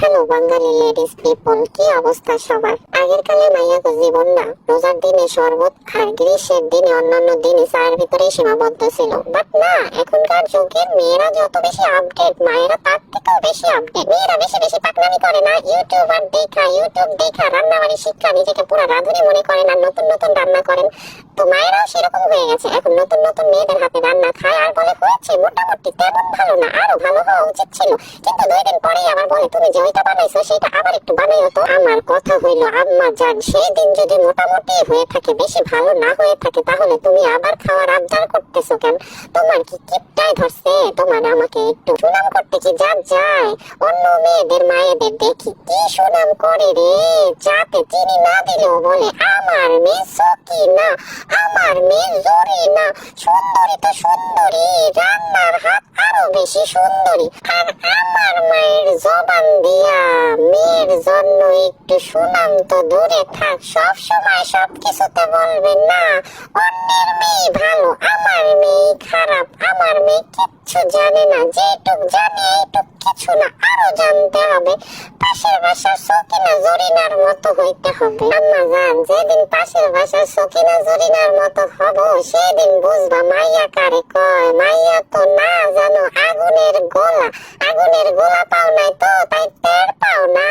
Hello বাঙালি ladies people, কি অবস্থা সবার? আগের কালে মাইয়াকে জীবন না রোজার দিনে শরবত আর গ্রীষ্মের দিনে অন্যান্য দিনে চায়ের ভিতরে সীমাবদ্ধ ছিল। বাট না, এখনকার যুগের মেয়েরা যত বেশি আপডেট, মায়েরা তার থেকেও বেশি আপডেট। মেয়েরা বেশি বেশি পাকনামি করে না, ইউটিউব দেখা রান্না বাড়ি শিক্ষা, নিজেকে পুরো রাঁধুনি মনে করেন আর নতুন নতুন রান্না করেন। তো মায়েরাও সেরকম হয়ে গেছে, এখন নতুন নতুন মেয়েদের হাতে রান্না খায় আর বলে হয়েছে মোটামুটি, তেমন ভালো না, আরো ভালো হওয়া উচিত ছিল। কিন্তু 2 দিন পরেই আবার বলে তুমি যে ওইটা বানাইছো সেটা আবার একটু বানাইও তো। আমার কথা হইলো আম্মা জান, সেই দিন যদি মোটামুটি হয়ে থাকে, বেশি ভালো না হয়ে থাকে, তাহলে তুমি আবার খাওয়ার আবদার করতেছো কেন? তোমার কি কিপটাই ধরছে? তোমার আমাকে একটু সুনাম করতে কি জাত যায়? অন্য মেয়েদের মায়েদের দেখি কি সুনাম করে রে, যাতে চিনি না দিলেও বলে আমার মেয়ে সকি না, আমার মেয়ে জরি না, সুন্দরী তো সুন্দরী, রান্নার হাত আরো বেশি সুন্দরী। আর আমার মায়ের জবান দিয়া মেয়ের জন্য একটু সুনাম তো দূরে থাক, সব সময় সব কিছুতে বলবেন না অন্যের মেয়ে ভালো, আমার মেয়ে খারাপ, আমার মেয়ে কিচ্ছু জানে না, যেটুক জানে এইটুক কিছু না, আরো জানতে হবে। পাশের বাসার সকিনা জরিনার মতো হইতে হবে। আম্মা জান, যেদিন পাশের বাসার সকিনা জরিনার মতো হব, সেদিন বুঝবা মাইয়া কারে কয়। মাইয়া তো না জানো আগুনের গোলা, আগুনের গোলা পাও নাই তো তাই টের পাও না।